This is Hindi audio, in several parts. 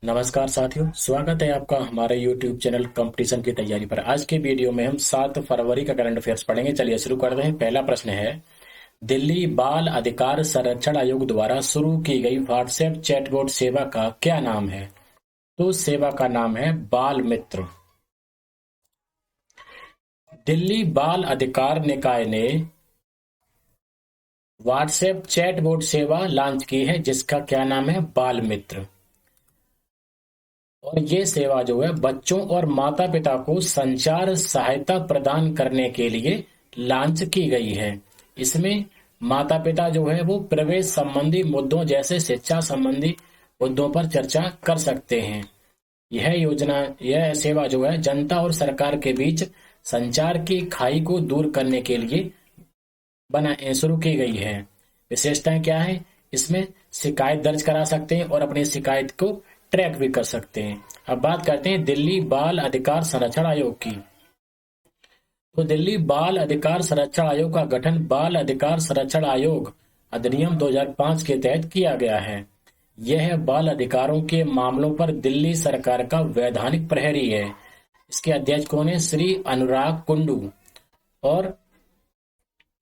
नमस्कार साथियों, स्वागत है आपका हमारे YouTube चैनल कंपटीशन की तैयारी पर। आज के वीडियो में हम 7 फरवरी का करंट अफेयर्स पढ़ेंगे। चलिए शुरू करते हैं। पहला प्रश्न है, दिल्ली बाल अधिकार संरक्षण आयोग द्वारा शुरू की गई व्हाट्सएप चैटबॉट सेवा का क्या नाम है? तो सेवा का नाम है बाल मित्र। दिल्ली बाल अधिकार निकाय ने व्हाट्सएप चैटबॉट सेवा लॉन्च की है जिसका क्या नाम है? बाल मित्र। और ये सेवा जो है बच्चों और माता पिता को संचार सहायता प्रदान करने के लिए लॉन्च की गई है। इसमें माता पिता जो है वो प्रवेश संबंधी मुद्दों जैसे शिक्षा संबंधी मुद्दों पर चर्चा कर सकते हैं। यह सेवा जो है जनता और सरकार के बीच संचार की खाई को दूर करने के लिए शुरू की गई है। विशेषताएं क्या है? इसमें शिकायत दर्ज करा सकते हैं और अपनी शिकायत को ट्रैक भी कर सकते हैं। अब बात करते हैं दिल्ली बाल अधिकार संरक्षण आयोग की। तो दिल्ली बाल अधिकार संरक्षण आयोग का गठन बाल अधिकार संरक्षण आयोग अधिनियम 2005 के तहत किया गया है। यह बाल अधिकारों के मामलों पर दिल्ली सरकार का वैधानिक प्रहरी है। इसके अध्यक्ष कौन है? श्री अनुराग कुंडू। और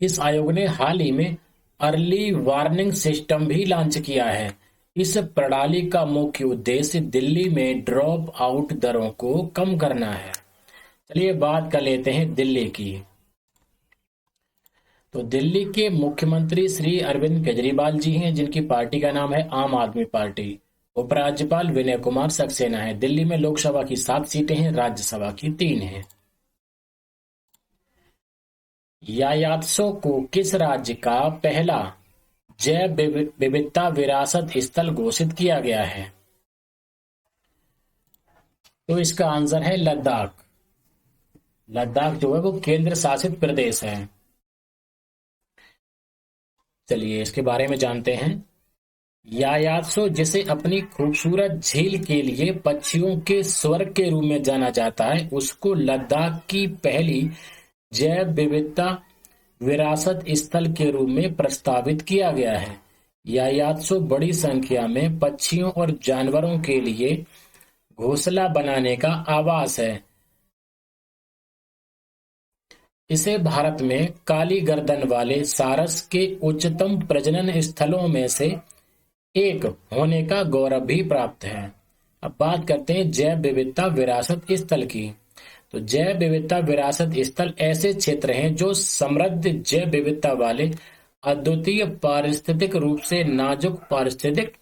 इस आयोग ने हाल ही में अर्ली वार्निंग सिस्टम भी लॉन्च किया है। इस प्रणाली का मुख्य उद्देश्य दिल्ली में ड्रॉप आउट दरों को कम करना है। चलिए बात कर लेते हैं दिल्ली की। तो दिल्ली के मुख्यमंत्री श्री अरविंद केजरीवाल जी हैं, जिनकी पार्टी का नाम है आम आदमी पार्टी। उपराज्यपाल विनय कुमार सक्सेना है। दिल्ली में लोकसभा की 7 सीटें हैं, राज्यसभा की 3 हैं। यायात्सो को किस राज्य का पहला जैव विविधता विरासत स्थल घोषित किया गया है? तो इसका आंसर है लद्दाख। लद्दाख जो है वो केंद्र शासित प्रदेश है। चलिए इसके बारे में जानते हैं। यायात्सो, जिसे अपनी खूबसूरत झील के लिए पक्षियों के स्वर्ग के रूप में जाना जाता है, उसको लद्दाख की पहली जैव विविधता विरासत स्थल के रूप में प्रस्तावित किया गया है। यायात्सो बड़ी संख्या में पक्षियों और जानवरों के लिए घोंसला बनाने का आवास है। इसे भारत में काली गर्दन वाले सारस के उच्चतम प्रजनन स्थलों में से एक होने का गौरव भी प्राप्त है। अब बात करते हैं जैव विविधता विरासत स्थल की। तो जैव विविधता विरासत स्थल ऐसे क्षेत्र हैं जो समृद्ध जैव विविधता वाले अद्वितीय पारिस्थितिक रूप से नाजुक पारिस्थितिक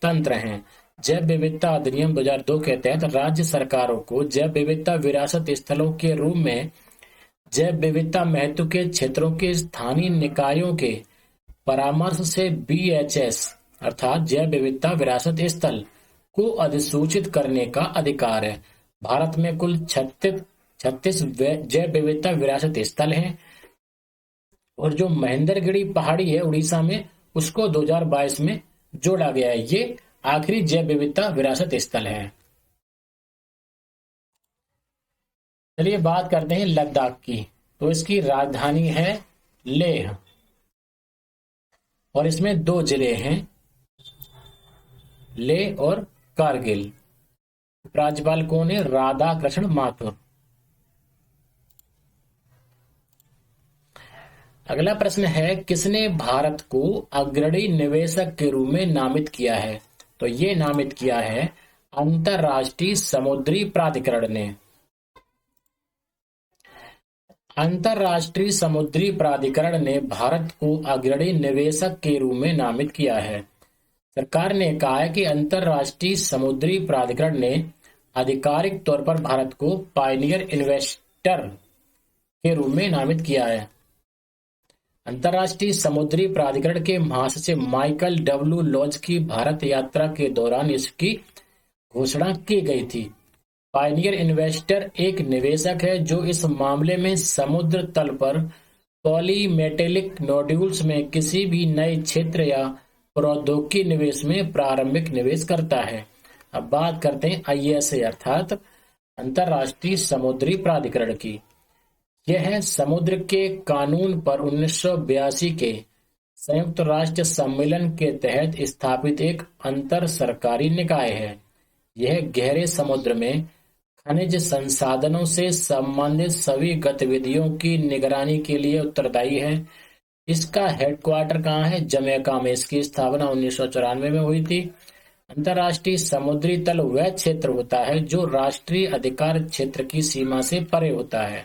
तंत्र हैं। जैव विविधता अधिनियम 2002 के तहत राज्य सरकारों को जैव विविधता विरासत स्थलों के रूप में जैव विविधता महत्व के क्षेत्रों के स्थानीय निकायों के परामर्श से BHS अर्थात जैव विविधता विरासत स्थल को अधिसूचित करने का अधिकार है। भारत में कुल 36 जैव विविधता विरासत स्थल हैं और जो महेंद्रगिरी पहाड़ी है उड़ीसा में, उसको 2022 में जोड़ा गया है। ये आखिरी जैव विविधता विरासत स्थल है। चलिए बात करते हैं लद्दाख की। तो इसकी राजधानी है लेह और इसमें 2 जिले हैं, लेह और कारगिल। राज्यपाल कौन है? राधा कृष्ण माथुर। अगला प्रश्न है, किसने भारत को अग्रणी निवेशक के रूप में नामित किया है? तो ये नामित किया है अंतरराष्ट्रीय समुद्री प्राधिकरण ने। अंतरराष्ट्रीय समुद्री प्राधिकरण ने भारत को अग्रणी निवेशक के रूप में नामित किया है। सरकार ने कहा है कि अंतरराष्ट्रीय समुद्री प्राधिकरण ने आधिकारिक तौर पर भारत को पायनियर इन्वेस्टर के रूप में नामित किया है। अंतरराष्ट्रीय समुद्री प्राधिकरण के महासचिव माइकल डब्ल्यू लॉज की भारत यात्रा के दौरान इसकी घोषणा की गई थी। पायनियर इन्वेस्टर एक निवेशक है जो इस मामले में समुद्र तल पर पॉलीमेटेलिक नोड्यूल्स में किसी भी नए क्षेत्र या प्रौद्योगिकी निवेश में प्रारंभिक निवेश करता है। अब बात करते हैं ISA अर्थात अंतरराष्ट्रीय समुद्री प्राधिकरण की। यह समुद्र के कानून पर 1982 के संयुक्त राष्ट्र सम्मेलन के तहत स्थापित एक अंतर सरकारी निकाय है। यह गहरे समुद्र में खनिज संसाधनों से संबंधित सभी गतिविधियों की निगरानी के लिए उत्तरदायी है। इसका हेडक्वार्टर कहाँ है? जमैका में। इसकी स्थापना 1994 में हुई थी। अंतर्राष्ट्रीय समुद्री तल वह क्षेत्र होता है जो राष्ट्रीय अधिकार क्षेत्र की सीमा से परे होता है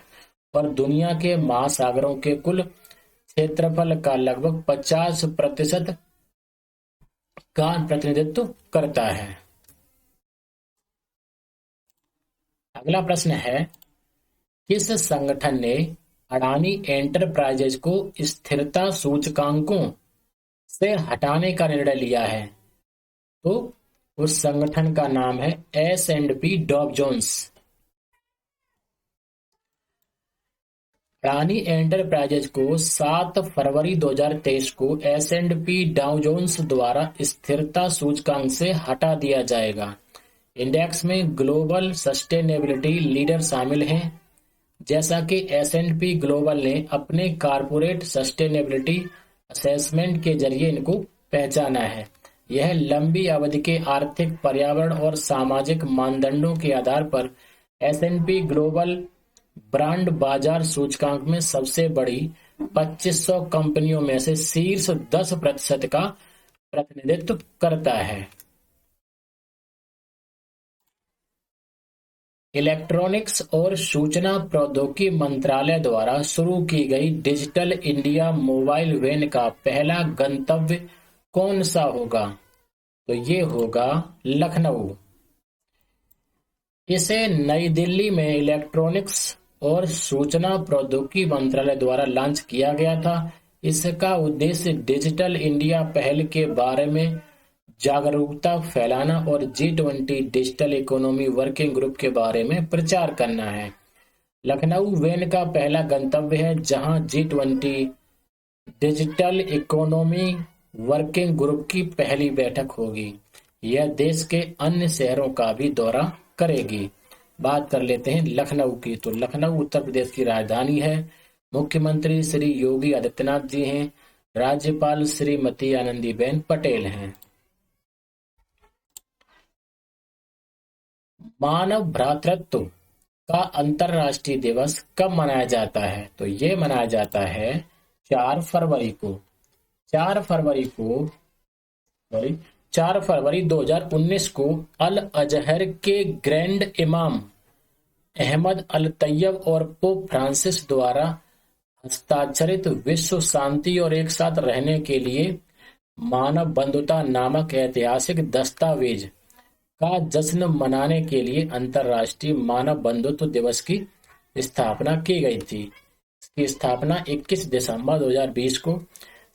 और दुनिया के महासागरों के कुल क्षेत्रफल का लगभग 50% का प्रतिनिधित्व करता है। अगला प्रश्न है, किस संगठन ने अडानी एंटरप्राइजेज को स्थिरता सूचकांकों से हटाने का निर्णय लिया है? तो उस संगठन का नाम है S&P Dow Jones. Adani enterprises को 7 फरवरी 2023 को S&P डाउ जोन्स द्वारा स्थिरता सूचकांक से हटा दिया जाएगा। इंडेक्स में ग्लोबल सस्टेनेबिलिटी लीडर शामिल हैं। जैसा कि S&P ग्लोबल ने अपने कॉर्पोरेट सस्टेनेबिलिटी असेसमेंट के जरिए इनको पहचाना है। यह लंबी अवधि के आर्थिक, पर्यावरण और सामाजिक मानदंडों के आधार पर S&P ग्लोबल ब्रांड बाजार सूचकांक में सबसे बड़ी 2500 कंपनियों में से शीर्ष 10% का प्रतिनिधित्व करता है। इलेक्ट्रॉनिक्स और सूचना प्रौद्योगिकी मंत्रालय द्वारा शुरू की गई डिजिटल इंडिया मोबाइल वैन का पहला गंतव्य कौन सा होगा? तो ये होगा लखनऊ। इसे नई दिल्ली में इलेक्ट्रॉनिक्स और सूचना प्रौद्योगिकी मंत्रालय द्वारा लॉन्च किया गया था। इसका उद्देश्य डिजिटल इंडिया पहल के बारे में जागरूकता फैलाना और G20 digital economy working group के बारे में प्रचार करना है। लखनऊ वैन का पहला गंतव्य है जहां G20 digital economy working group की पहली बैठक होगी। यह देश के अन्य शहरों का भी दौरा करेगी। बात कर लेते हैं लखनऊ की। तो लखनऊ उत्तर प्रदेश की राजधानी है। मुख्यमंत्री श्री योगी आदित्यनाथ जी हैं। राज्यपाल श्रीमती आनंदीबेन पटेल हैं। मानव भ्रातृत्व का अंतर्राष्ट्रीय दिवस कब मनाया जाता है? तो ये मनाया जाता है 4 फरवरी को। 4 फरवरी 2019 को अल अजहर के ग्रैंड इमाम अहमद अल तैयब और पोप फ्रांसिस द्वारा हस्ताक्षरित विश्व शांति और एक साथ रहने के लिए मानव बंधुता नामक ऐतिहासिक दस्तावेज का जश्न मनाने के लिए अंतर्राष्ट्रीय मानव बंधुत्व दिवस की स्थापना की गई थी। इसकी स्थापना 21 दिसंबर 2020 को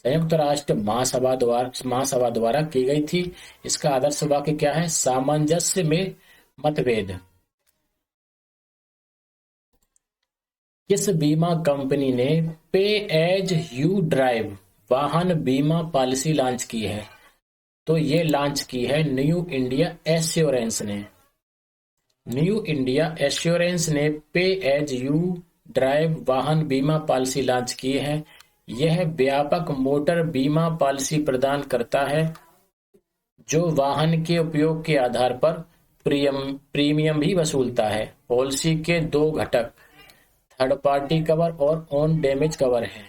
संयुक्त राष्ट्र महासभा द्वारा की गई थी। इसका आदर्श वाक्य क्या है? सामंजस्य में मतभेद। किस बीमा कंपनी ने पे एज यू ड्राइव वाहन बीमा पॉलिसी लॉन्च की है? तो ये लॉन्च की है न्यू इंडिया एश्योरेंस ने। न्यू इंडिया एश्योरेंस ने पे एज यू ड्राइव वाहन बीमा पॉलिसी लॉन्च की है। यह व्यापक मोटर बीमा पॉलिसी प्रदान करता है जो वाहन के उपयोग के आधार पर प्रीमियम भी वसूलता है। पॉलिसी के 2 घटक थर्ड पार्टी कवर और ओन डैमेज कवर हैं।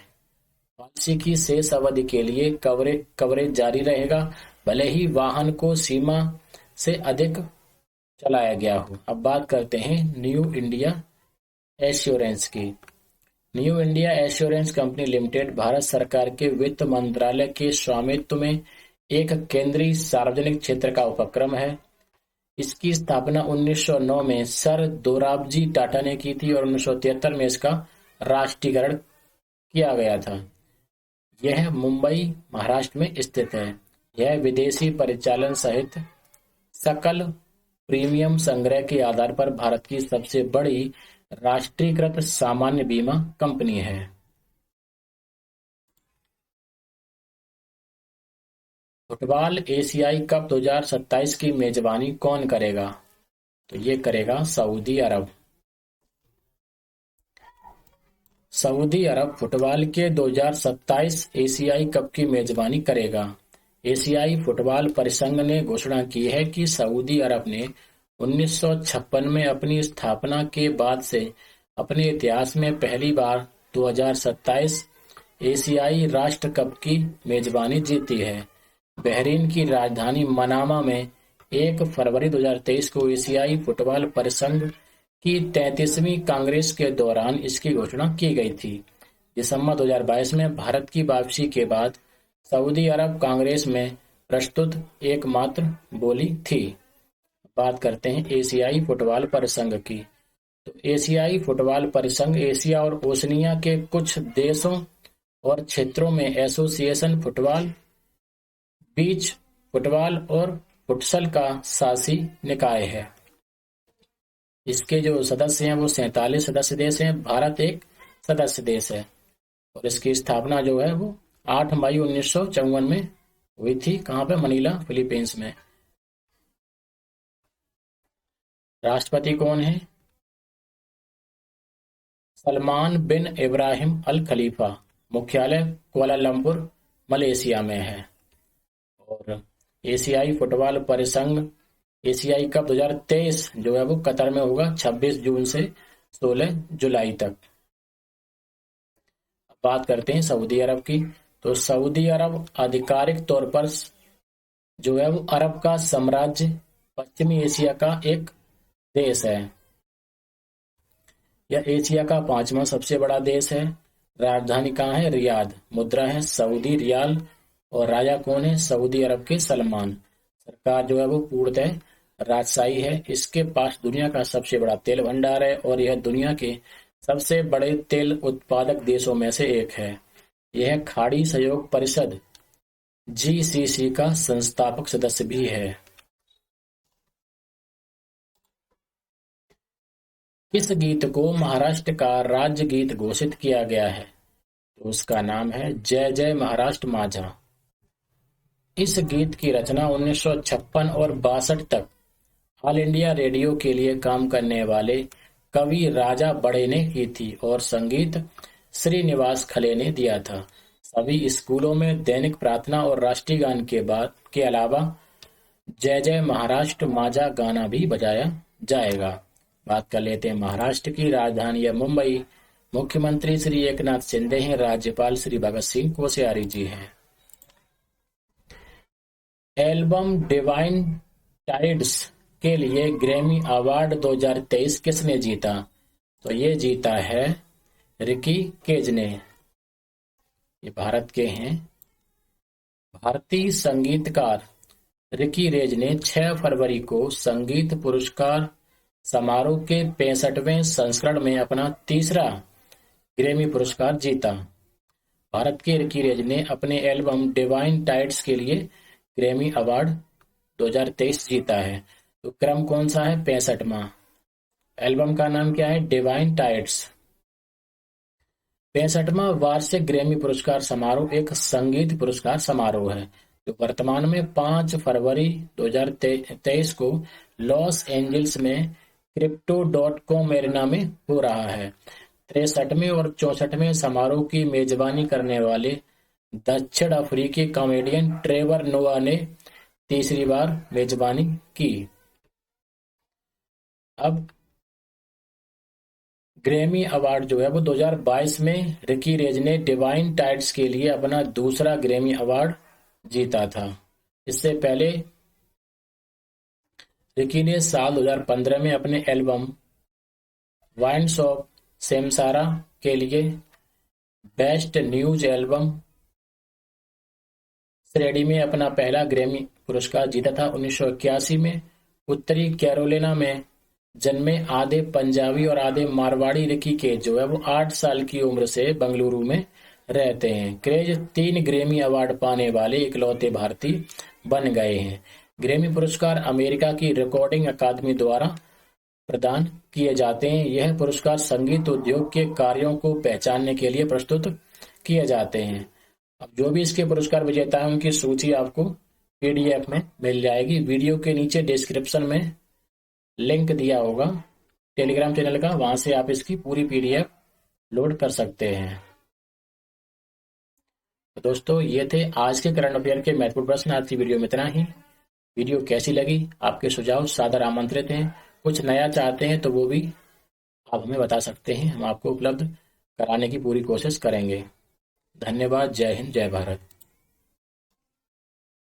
पॉलिसी की शेष अवधि के लिए कवरेज जारी रहेगा भले ही वाहन को सीमा से अधिक चलाया गया हो। अब बात करते हैं न्यू इंडिया एश्योरेंस की। New India assurance company limited Bharat सरकार के वित्त मंत्रालय के स्वामित्व में एक केंद्रीय सार्वजनिक क्षेत्र का उपक्रम है। इसकी स्थापना 1909 में सर दोराबजी टाटा ने की थी और 1973 में इसका राष्ट्रीयकरण किया गया था। यह मुंबई, महाराष्ट्र में स्थित है। यह विदेशी परिचालन सहित सकल प्रीमियम संग्रह के आधार पर भारत की सबसे बड़ी राष्ट्रीयकृत सामान्य बीमा कंपनी है। फुटबॉल एशियाई कप 2027 की मेजबानी कौन करेगा? तो ये करेगा सऊदी अरब। सऊदी अरब फुटबॉल के 2027 एशियाई कप की मेजबानी करेगा। एशियाई फुटबॉल परिसंघ ने घोषणा की है कि सऊदी अरब ने 1956 में अपनी स्थापना के बाद से अपने इतिहास में पहली बार 2027 एशियाई राष्ट्र कप की मेजबानी जीती है। बहरीन की राजधानी मनामा में 1 फरवरी 2023 को एशियाई फुटबॉल परिसंघ की 33वीं कांग्रेस के दौरान इसकी घोषणा की गई थी। दिसंबर 2022 में भारत की वापसी के बाद सऊदी अरब कांग्रेस में प्रस्तुत एकमात्र बोली थी। बात करते हैं एशियाई फुटबॉल परिसंघ की। तो एशियाई फुटबॉल परिसंघ एशिया और ओशनिया के कुछ देशों और क्षेत्रों में एसोसिएशन फुटबॉल, बीच फुटबॉल और फुटसल का शासी निकाय है। इसके जो सदस्य हैं वो 47 सदस्य देश हैं। भारत एक सदस्य देश है और इसकी स्थापना जो है वो 8 मई 1954 में हुई थी। कहाँ पे? मनीला, फिलीपींस में। राष्ट्रपति कौन है? सलमान बिन इब्राहिम अल खलीफा। मुख्यालय कुआलालंपुर, मलेशिया में है। और एशियाई फुटबॉल परिसंघ एशियाई कप 2023 जो है वो कतर में होगा 26 जून से 16 जुलाई तक। बात करते हैं सऊदी अरब की। तो सऊदी अरब आधिकारिक तौर पर जो है वो अरब का साम्राज्य पश्चिमी एशिया का एक देश है। यह एशिया का 5वां सबसे बड़ा देश है। राजधानी कहाँ है? रियाद। मुद्रा है सऊदी रियाल और राजा कौन है? सऊदी अरब के सलमान। सरकार जो है वो पूर्णतः राजशाही है। इसके पास दुनिया का सबसे बड़ा तेल भंडार है और यह दुनिया के सबसे बड़े तेल उत्पादक देशों में से एक है। यह खाड़ी सहयोग परिषद जीसीसी का संस्थापक सदस्य भी है। किस गीत को महाराष्ट्र का राज्य गीत घोषित किया गया है? तो उसका नाम है जय जय महाराष्ट्र माझा। इस गीत की रचना 1956 और 62 तक ऑल इंडिया रेडियो के लिए काम करने वाले कवि राजा बड़े ने की थी और संगीत श्रीनिवास खले ने दिया था। सभी स्कूलों में दैनिक प्रार्थना और राष्ट्रीय गान के अलावा जय जय महाराष्ट्र माझा गाना भी बजाया जाएगा। बात कर लेते हैं महाराष्ट्र की। राजधानी है मुंबई। मुख्यमंत्री श्री एकनाथ शिंदे हैं। राज्यपाल श्री भगत सिंह कोश्यारी जी हैं। एल्बम डिवाइन टाइड्स के लिए ग्रैमी अवार्ड 2023 किसने जीता? तो ये जीता है रिकी केज ने। ये भारत के हैं। भारतीय संगीतकार रिकी रेज ने 6 फरवरी को संगीत पुरस्कार समारोह के 65वें संस्करण में अपना तीसरा ग्रैमी पुरस्कार जीता। भारत के रिकी रेज ने अपने एल्बम डिवाइन टाइड्स के लिए ग्रैमी अवार्ड 2023 जीता है। तो क्रम कौन सा है? 65वां। एल्बम का नाम क्या है? Divine tides. 65वां वार्षिक ग्रैमी पुरस्कार समारोह एक संगीत पुरस्कार समारोह है जो वर्तमान में 5 फरवरी 2023 को लॉस एंजल्स में crypto.com एरिना में हो रहा है। 63वें और 64वें समारोह की मेजबानी करने वाले दक्षिण अफ्रीकी कॉमेडियन ट्रेवर नोआ ने तीसरी बार मेजबानी की। अब ग्रैमी अवार्ड जो है वो 2022 में रिकी रेज ने डिवाइन टाइड्स के लिए अपना दूसरा ग्रैमी अवार्ड जीता था। इससे पहले रिकी ने साल 2015 में अपने एल्बम वाइन्स ऑफ सेमसारा के लिए बेस्ट न्यूज एल्बम श्रेणी में अपना पहला ग्रैमी पुरस्कार जीता था। 1981 में उत्तरी कैरोलिना में जन्मे आधे पंजाबी और आधे मारवाड़ी रिकी केज जो है वो 8 साल की उम्र से बंगलुरु में रहते हैं। क्रेज 3 ग्रैमी अवार्ड पाने वाले इकलौते भारतीय बन गए हैं। ग्रैमी पुरस्कार अमेरिका की रिकॉर्डिंग अकादमी द्वारा प्रदान किए जाते हैं। यह पुरस्कार संगीत उद्योग के कार्यों को पहचानने के लिए प्रस्तुत किए जाते हैं। अब जो भी इसके पुरस्कार विजेता है उनकी सूची आपको पीडीएफ में मिल जाएगी। वीडियो के नीचे डिस्क्रिप्शन में लिंक दिया होगा टेलीग्राम चैनल का, वहां से आप इसकी पूरी पीडीएफ लोड कर सकते हैं। तो दोस्तों ये थे आज के करंट अफेयर के महत्वपूर्ण प्रश्न। आज की वीडियो में इतना ही। वीडियो कैसी लगी, आपके सुझाव सादर आमंत्रित हैं। कुछ नया चाहते हैं तो वो भी आप हमें बता सकते हैं, हम आपको उपलब्ध कराने की पूरी कोशिश करेंगे। धन्यवाद। जय हिंद, जय भारत।